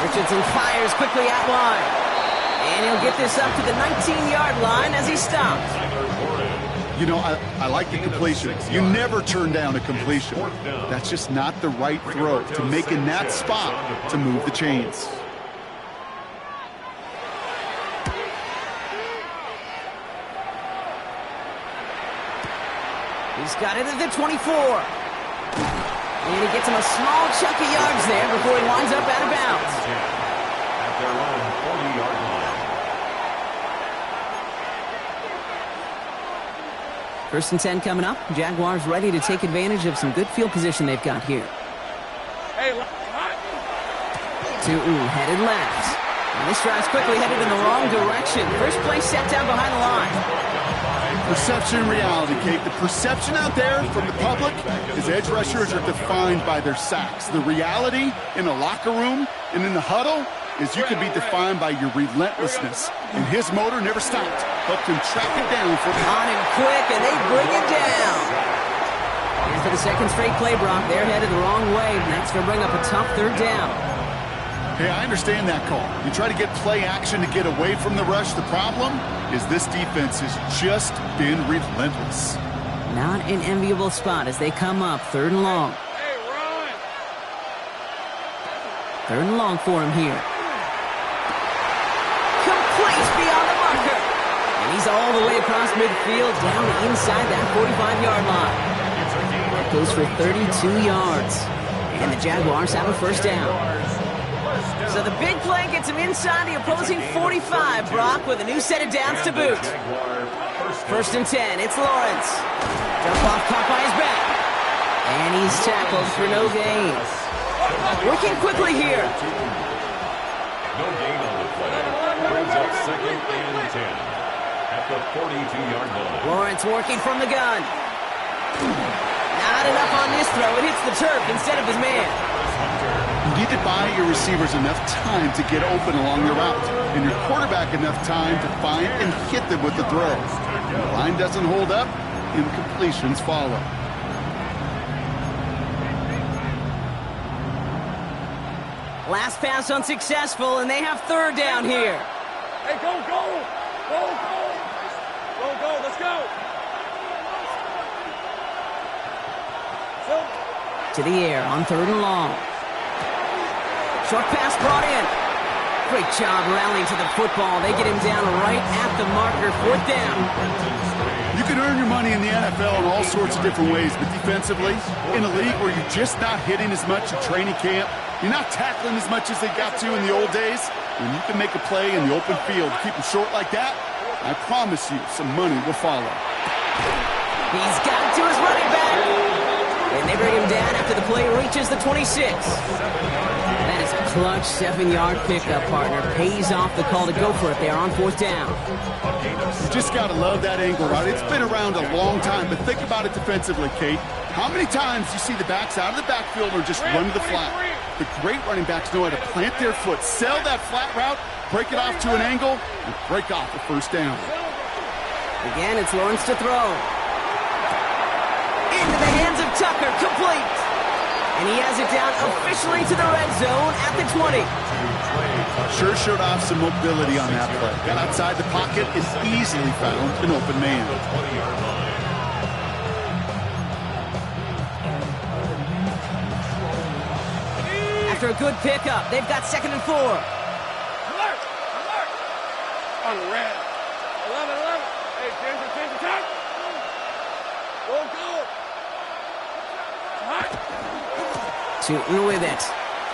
Richardson fires quickly out wide. And he'll get this up to the 19-yard line as he stops. You know, I like the completion. You never turn down a completion. That's just not the right throw to make in that spot to move the chains. He's got it at the 24. And he gets him a small chunk of yards there before he winds up out of bounds. At their own 40-yard line. 1st and 10 coming up. Jaguars ready to take advantage of some good field position they've got here. Headed left. And this drive's quickly headed in the wrong direction. First play set down behind the line. Perception and reality, Kate. The perception out there from the public is edge rushers are defined by their sacks. The reality in the locker room and in the huddle is you can be defined by your relentlessness. And his motor never stopped. Helped him track it down for on him quick, and they bring it down. And for the 2nd straight play, Brock, they're headed the wrong way, and that's going to bring up a tough 3rd down. Hey, I understand that call. You try to get play action to get away from the rush. The problem is this defense has just been relentless. Not an enviable spot as they come up 3rd and long. 3rd and long for him here. Complete beyond the marker. And he's all the way across midfield down inside that 45-yard line. That goes for 32 yards. And the Jaguars have a 1st down. So the big play gets him inside the opposing 45, Brock, with a new set of downs to boot. 1st and 10, it's Lawrence. Jump off caught by his back. And he's tackled for no gain. Working quickly here. No gain on the play. Brings up 2nd and 10 at the 42-yard line. Lawrence working from the gun. Not enough on this throw. It hits the turf instead of his man. You need to buy your receivers enough time to get open along the route, and your quarterback enough time to find and hit them with the throw. When the line doesn't hold up, incompletions follow. Last pass unsuccessful, and they have 3rd down here. Hey, go! Let's go! To the air on 3rd and long. Short pass brought in. Great job rallying to the football. They get him down right at the marker. 4th down. You can earn your money in the NFL in all sorts of different ways, but defensively, in a league where you're just not hitting as much at training camp, you're not tackling as much as they got to in the old days, When you can make a play in the open field, keep them short like that, I promise you some money will follow. He's got it to his running back. And they bring him down after the play reaches the 26. That is a clutch 7-yard pickup, partner. Pays off the call to go for it there on 4th down. You just got to love that angle route. It's been around a long time, but think about it defensively, Kate. How many times you see the backs out of the backfield or just run to the flat? The great running backs know how to plant their foot, sell that flat route, break it off to an angle, and break off the 1st down. Again, it's Lawrence to throw. Into the hands of Tucker, complete. And he has it down officially to the red zone at the 20. Sure showed off some mobility on that play. Got outside the pocket and easily found an open man. After a good pickup, they've got 2nd and 4. Alert! On the red. 11. Hey, Ginger, time. Go. Shooting with it.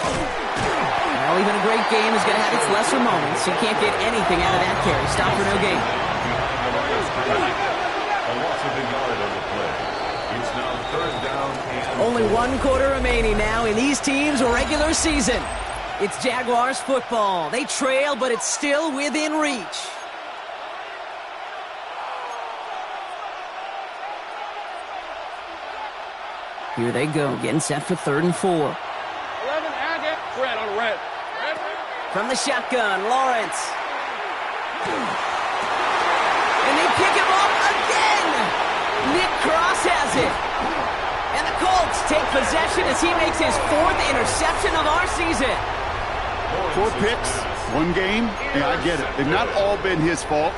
Well, even a great game is going to have its lesser moments. You can't get anything out of that carry. Stop for no gain. A loss of a yard on the play. It's now 3rd down and... Only 1 quarter remaining now in these teams' regular season. It's Jaguars football. They trail, but it's still within reach. Here they go, getting set for 3rd and 4. 11, Agate. Red on red. From the shotgun, Lawrence. And they pick him up again. Nick Cross has it. And the Colts take possession as he makes his 4th interception of our season. 4 picks, 1 game. Yeah, I get it. They've not all been his fault,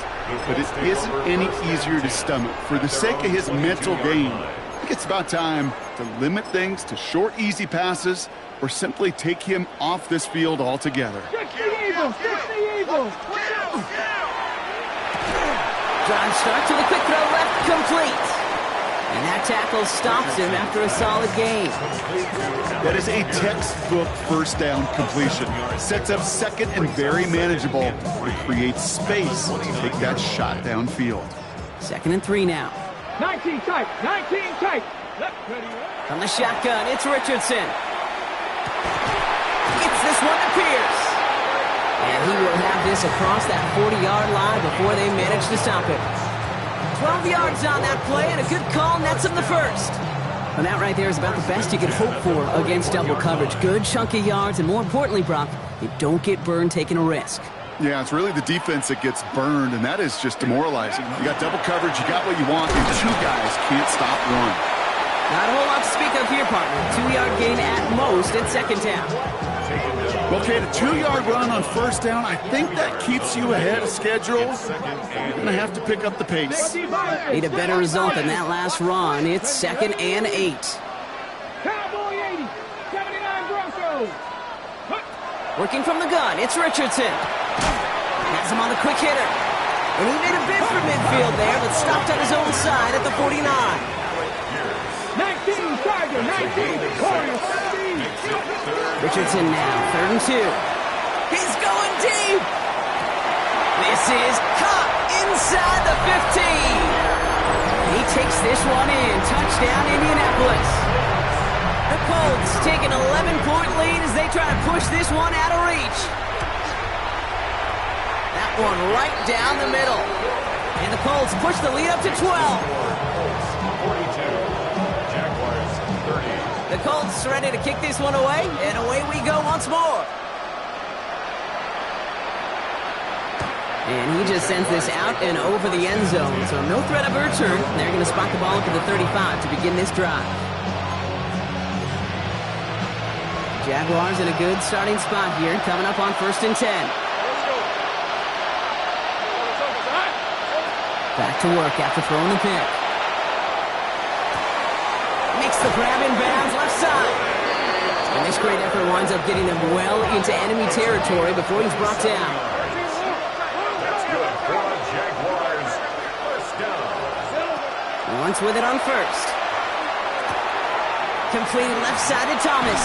but it isn't any easier to stomach. For the sake of his mental game, I think it's about time to limit things to short, easy passes or simply take him off this field altogether. Drive start to the quick throw left, complete. And that tackle stops him after a solid game. That is a textbook 1st down completion. Sets up 2nd and very manageable. It creates space to take that shot downfield. 2nd and 3 now. 19 tight. From the shotgun, it's Richardson. Gets this one to Pierce. And he will have this across that 40-yard line before they manage to stop it. 12 yards on that play, and a good call nets him the 1st. And that right there is about the best you can hope for against double coverage. Good chunky yards, and more importantly, Brock, you don't get burned taking a risk. Yeah, it's really the defense that gets burned, and that is just demoralizing. You got double coverage, you got what you want, and 2 guys can't stop one. Not a whole lot to speak of here, partner. 2-yard gain at most at 2nd down. Okay, the 2-yard run on 1st down, I think that keeps you ahead of schedule. You're going to have to pick up the pace. Need a better result than that last run. It's 2nd and 8. Cowboy 80. 79 Broncos. Working from the gun, it's Richardson. Has him on the quick hitter. And he made a bid for midfield there, but stopped on his own side at the 49. 19, Tiger, 19, Warriors, 17. Richardson now, 3rd and 2. He's going deep. This is caught inside the 15. He takes this one in. Touchdown, Indianapolis. The Colts take an 11-point lead as they try to push this one out of reach. That one right down the middle. And the Colts push the lead up to 12. 42. Jaguars 30. The Colts ready to kick this one away, and away we go once more. And he just sends this out and over the end zone, so no threat of a return. They're going to spot the ball up to the 35 to begin this drive. Jaguars in a good starting spot here, coming up on 1st and 10. Back to work after throwing the pick. Makes the grab in bounds left side. And this great effort winds up getting them well into enemy territory before he's brought down. That's good for the Jaguars. 1st down. Lawrence with it on 1st. Completed left side to Thomas.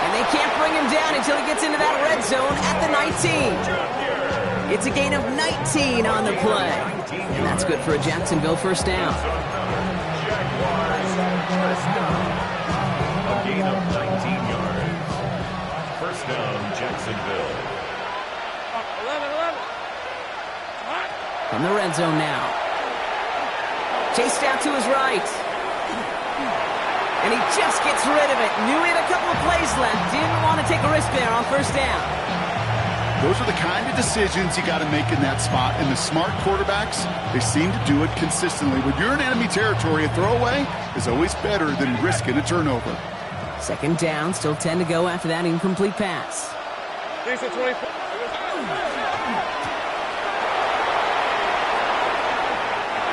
And they can't bring him down until he gets into that red zone at the 19. It's a gain of 19 on the play. And that's good for a Jacksonville first down. Jaguars first down. A gain of 19 yards. First down, Jacksonville. 11. From the red zone now. Chased out to his right. And he just gets rid of it. Knew he had a couple of plays left. Didn't want to take a risk there on first down. Those are the kind of decisions you got to make in that spot. And the smart quarterbacks, they seem to do it consistently. When you're in enemy territory, a throwaway is always better than risking a turnover. Second down, still 10 to go after that incomplete pass. Decent 24.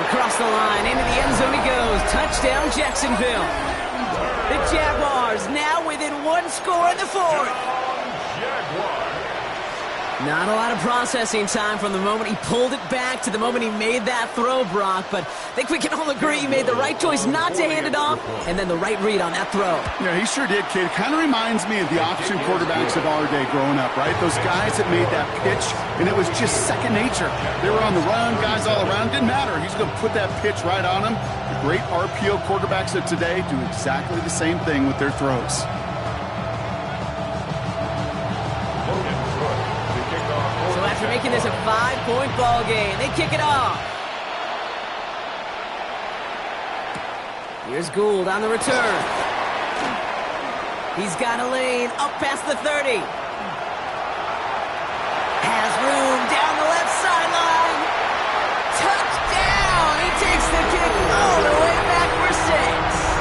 Across the line, into the end zone he goes. Touchdown, Jacksonville. The Jaguars now within one score in the fourth. Jaguars. Not a lot of processing time from the moment he pulled it back to the moment he made that throw, Brock. But I think we can all agree he made the right choice not to hand it off, and then the right read on that throw. Yeah, he sure did, kid. Kind of reminds me of the option quarterbacks of our day growing up, right? Those guys that made that pitch, and it was just second nature. They were on the run, guys all around. Didn't matter. He's going to put that pitch right on them. The great RPO quarterbacks of today do exactly the same thing with their throws. So after making this a 5-point ball game, they kick it off. Here's Gould on the return. He's got a lane up past the 30. Has room down the left sideline. Touchdown! He takes the kick all the way back for 6.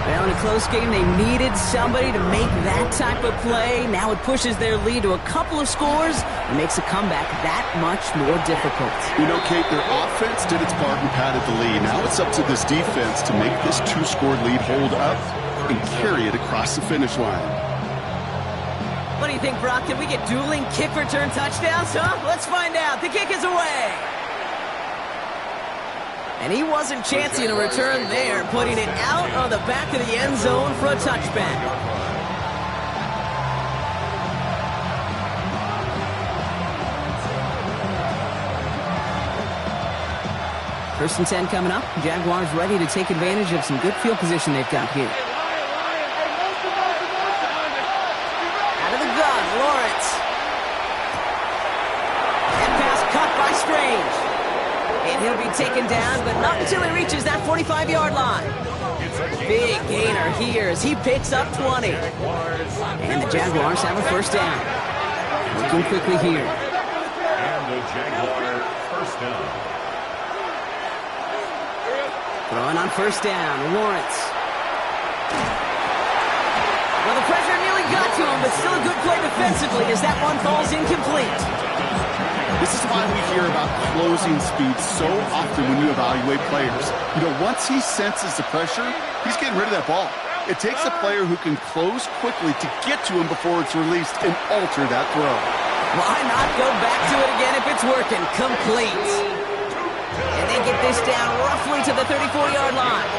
Well, in a close game, they needed somebody to make that type of play. Now it pushes their lead to a couple of scores and makes a comeback that much more difficult. You know, Kate, their offense did its part and padded the lead. Now it's up to this defense to make this 2-score lead hold up and carry it across the finish line. What do you think, Brock? Can we get dueling kick return touchdowns, huh? Let's find out. The kick is away. And he wasn't chancing a return there, putting it out on the back of the end zone for a touchback. First and 10 coming up. Jaguars ready to take advantage of some good field position they've got here. Out of the gun, Lawrence. And pass cut by Strange. And he'll be taken down, but not until he reaches that 45-yard line. Big gainer here as he picks up 20. And the Jaguars have a first down. Looking quickly here. And the Jaguar first down. Throwing on first down, Lawrence. Well, the pressure nearly got to him, but still a good play defensively as that one falls incomplete. This is why we hear about closing speed so often when you evaluate players. You know, once he senses the pressure, he's getting rid of that ball. It takes a player who can close quickly to get to him before it's released and alter that throw. Why not go back to it again if it's working? Complete. And they get this down roughly to the 34-yard line.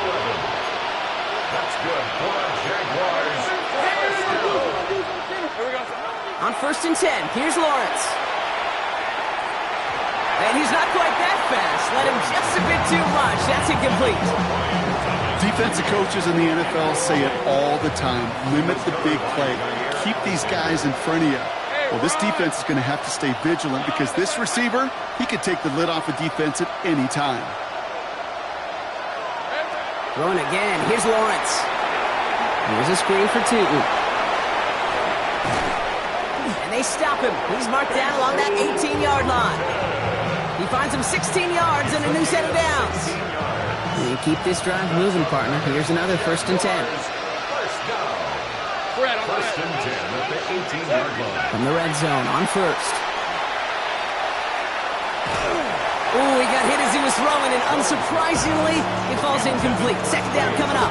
That's good for the Jaguars. On first and 10, here's Lawrence. And he's not quite that fast. Let him just a bit too much. That's incomplete. Defensive coaches in the NFL say it all the time. Limit the big play. Keep these guys in front of you. Well, this defense is going to have to stay vigilant because this receiver, he could take the lid off a defense at any time. Throwing again. Here's Lawrence. Here's a screen for Tootin. And they stop him. He's marked down along that 18-yard line. He finds him 16 yards and a new set of downs. And you keep this drive moving, partner. Here's another first and 10. First down. First and 10 at the 18-yard line. From the red zone on first. Ooh, he got hit as he was throwing, and unsurprisingly, it falls incomplete. Second down coming up.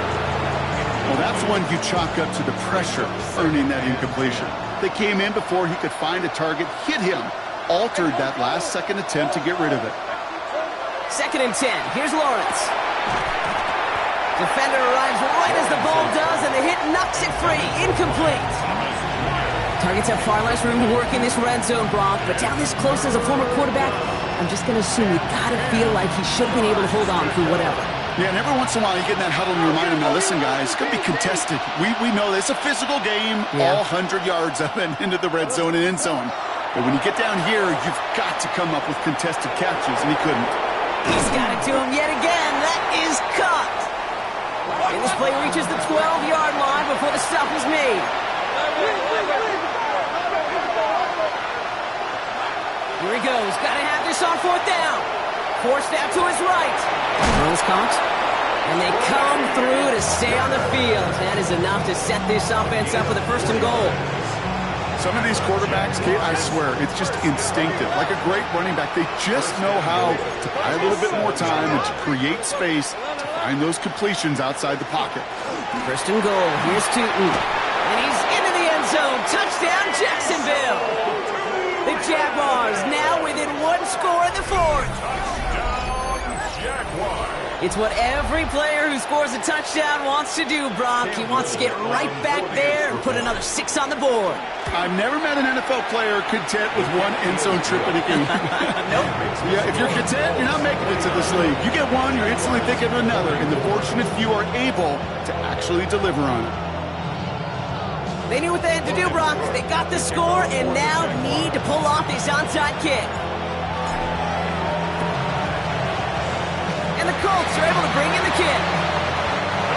Well, that's one you chalk up to the pressure earning that incompletion. They came in before he could find a target, hit him, altered that last-second attempt to get rid of it. Second and 10. Here's Lawrence. Defender arrives right as the ball does, and the hit knocks it free. Incomplete. Targets have far less room to work in this red zone, Brock, but down this close as a former quarterback, I'm just going to assume you got to feel like he should have been able to hold on through whatever. Yeah, and every once in a while you get in that huddle and you remind him, now listen, guys, it's going to be contested. We know this. It's a physical game, all 100 yards up and into the red zone and end zone. But when you get down here, you've got to come up with contested catches, and he couldn't. He's got it to him yet again. That is caught. And this play reaches the 12-yard line before the stop is made. Here he goes. Got to have this on fourth down. Forced out to his right. Throws caught. And they come through to stay on the field. That is enough to set this offense up with a first and goal. Some of these quarterbacks, Kate, I swear, it's just instinctive. Like a great running back, they just know how to buy a little bit more time and to create space to find those completions outside the pocket. First and goal. Here's Tootin. And he's into the end zone. Touchdown, Jacksonville. The Jaguars now within one score in the fourth. It's what every player who scores a touchdown wants to do, Brock. He wants to get right back there and put another 6 on the board. I've never met an NFL player content with one end zone trip in a game. Nope. Yeah, if you're content, you're not making it to this league. You get one, you're instantly thinking of another, and the fortunate few are able to actually deliver on it. They knew what they had to do, Brock. They got the score and now need to pull off this onside kick. And the Colts are able to bring in the kick.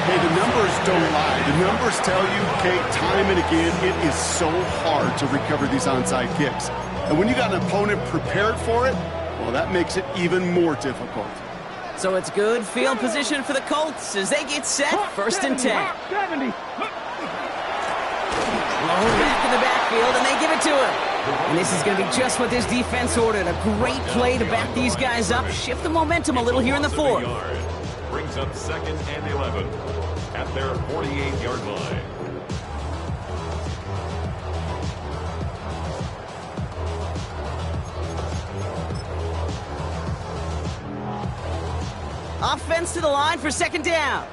Hey, the numbers don't lie. The numbers tell you, Kate, time and again, it is so hard to recover these onside kicks. And when you got an opponent prepared for it, well, that makes it even more difficult. So it's good field position for the Colts as they get set, first and 10. Low back in the backfield, and they give it to him. And this is going to be just what this defense ordered. A great play to back these guys up, shift the momentum a little here in the fourth. Brings up second and 11 at their 48-yard line. Offense to the line for second down.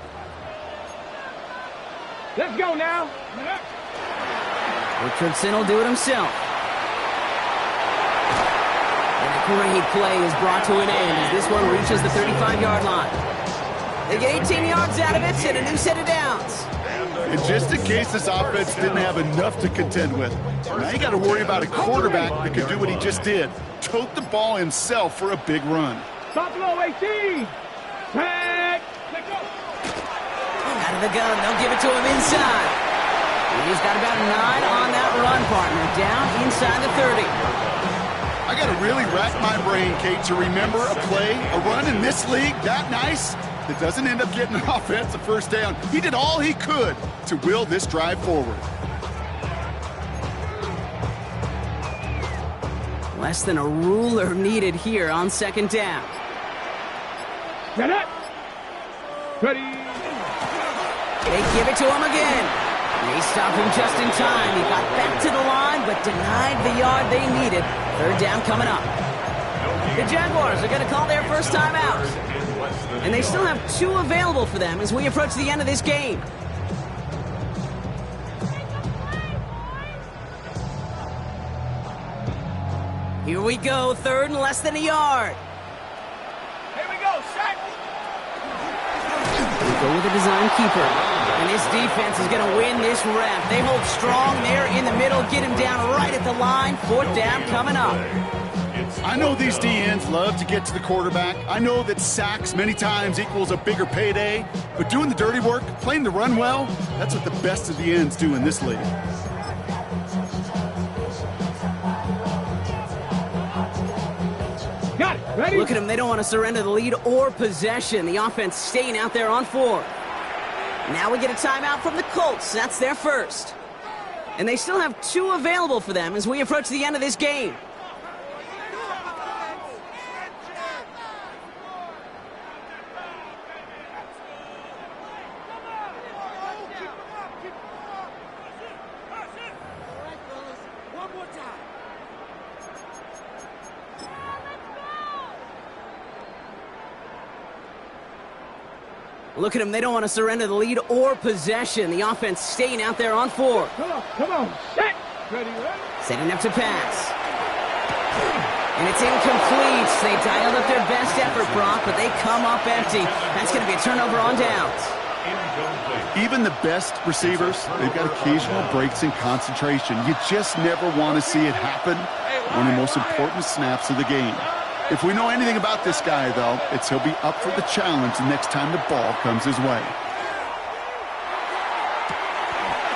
Let's go now. Richardson will do it himself. And a great play is brought to an end as this one reaches the 35-yard line. They get 18 yards out of it and a new set of downs. And just in case this offense didn't have enough to contend with, now you got to worry about a quarterback that can do what he just did. Tote the ball himself for a big run. Stop low, 18. Tag. Out of the gun, they'll give it to him inside. He's got about 9 on that run, partner. Down inside the 30. I got to really rack my brain, Kate, to remember a play, a run in this league that nice that doesn't end up getting an offensive first down. He did all he could to will this drive forward. Less than a ruler needed here on second down. Get it. Ready. They give it to him again. They stop him just in time. He got back to the line, but denied the yard they needed. Third down coming up. The Jaguars are going to call their first time out. And they still have 2 available for them as we approach the end of this game. Here we go, third and less than a yard. Here we go, set. We go with a design keeper. And this defense is going to win this rep. They hold strong there in the middle, get him down right at the line. Fourth down coming up. I know these DNs love to get to the quarterback. I know that sacks many times equals a bigger payday. But doing the dirty work, playing the run well, that's what the best of the ends do in this league. Got it. Ready. Look at them. They don't want to surrender the lead or possession. The offense staying out there on 4. Now we get a timeout from the Colts. That's their first. And they still have 2 available for them as we approach the end of this game. Look at them. They don't want to surrender the lead or possession. The offense staying out there on 4. Come on, set. Ready, ready. Setting up to pass. And it's incomplete. They dialed up their best effort, Brock, but they come up empty. That's going to be a turnover on downs. Even the best receivers, they've got occasional breaks in concentration. You just never want to see it happen on the most important snaps of the game. If we know anything about this guy, though, it's he'll be up for the challenge the next time the ball comes his way.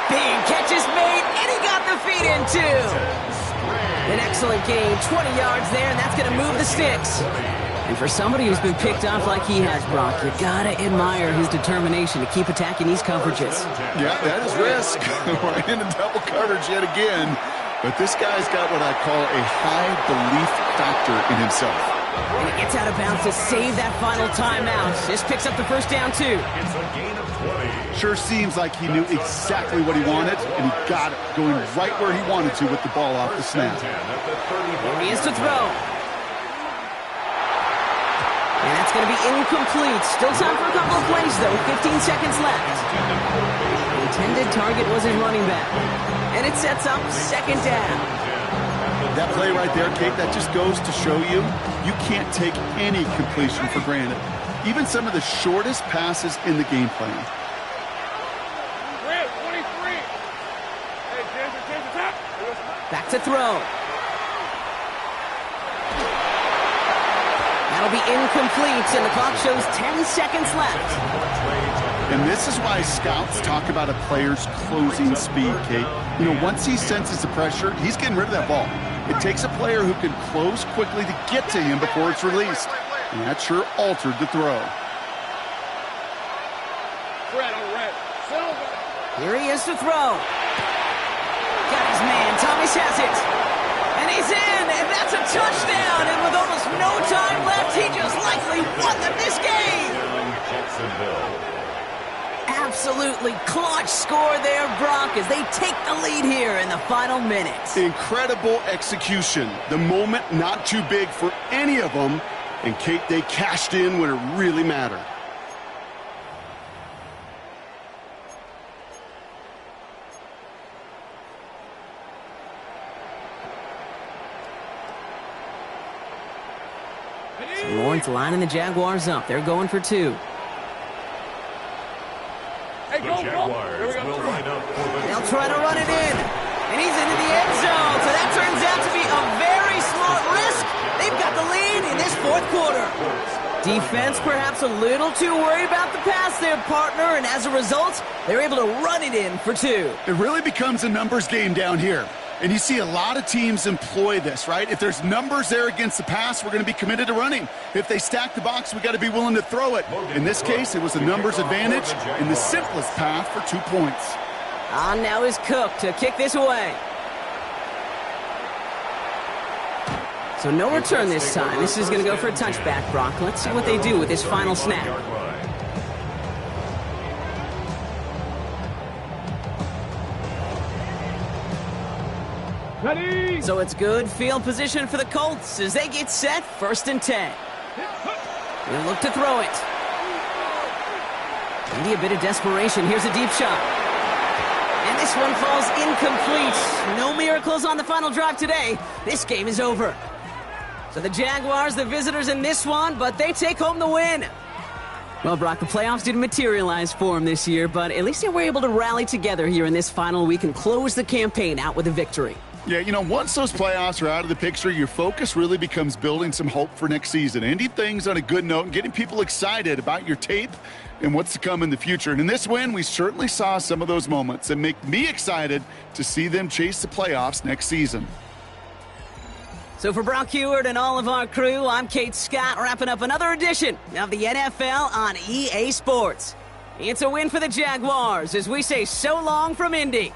Big catch is made, and he got the feet in, too. An excellent gain, 20 yards there, and that's going to move the sticks. And for somebody who's been picked off like he has, Brock, you got to admire his determination to keep attacking these coverages. Yeah, that is risk. We're in a double coverage yet again. But this guy's got what I call a high belief factor in himself. And he gets out of bounds to save that final timeout. This picks up the first down, too. It's a gain of 20. Sure seems like he knew exactly what he wanted, and he got it, going right where he wanted to with the ball off the snap. Here he is to throw. And that's going to be incomplete. Still time for a couple of plays, though. 15 seconds left. The intended target was his running back. And it sets up second down. That play right there, Kate, that just goes to show you, you can't take any completion for granted. Even some of the shortest passes in the game plan. Red, 23. Hey, change the top. Back to throw. That'll be incomplete, and the clock shows 10 seconds left. And this is why scouts talk about a player's closing speed, Kate. You know, once he senses the pressure, he's getting rid of that ball. It takes a player who can close quickly to get to him before it's released. And that sure altered the throw. Red on red. Silver. Here he is to throw. Got his man. Thomas has it. And he's in, and that's a touchdown. And with almost no time left, he just likely won them this game. Jacksonville. Absolutely clutch score there, Brock, as they take the lead here in the final minutes. Incredible execution. The moment not too big for any of them. And, Kate, they cashed in when it really mattered. So Lawrence lining the Jaguars up. They're going for 2. The Jaguars will line up for the... They'll try to run it in. And he's into the end zone. So that turns out to be a very smart risk. They've got the lead in this fourth quarter. Defense perhaps a little too worried about the pass there, partner. And as a result, they're able to run it in for 2. It really becomes a numbers game down here. And you see a lot of teams employ this, right? If there's numbers there against the pass, we're going to be committed to running. If they stack the box, we got to be willing to throw it. In this case, it was a numbers advantage and the simplest path for 2 points. On now is Cook to kick this away. So no return this time. This is going to go for a touchback, Brock. Let's see what they do with this final snap. Ready. So it's good field position for the Colts as they get set, 1st and 10. They'll look to throw it. Maybe a bit of desperation. Here's a deep shot. And this one falls incomplete. No miracles on the final drive today. This game is over. So the Jaguars, the visitors in this one, but they take home the win. Well, Brock, the playoffs didn't materialize for them this year, but at least they were able to rally together here in this final week and close the campaign out with a victory. Yeah, you know, once those playoffs are out of the picture, your focus really becomes building some hope for next season, ending things on a good note and getting people excited about your tape and what's to come in the future. And in this win, we certainly saw some of those moments that make me excited to see them chase the playoffs next season. So for Brock Heward and all of our crew, I'm Kate Scott, wrapping up another edition of the NFL on EA Sports. It's a win for the Jaguars as we say so long from Indy.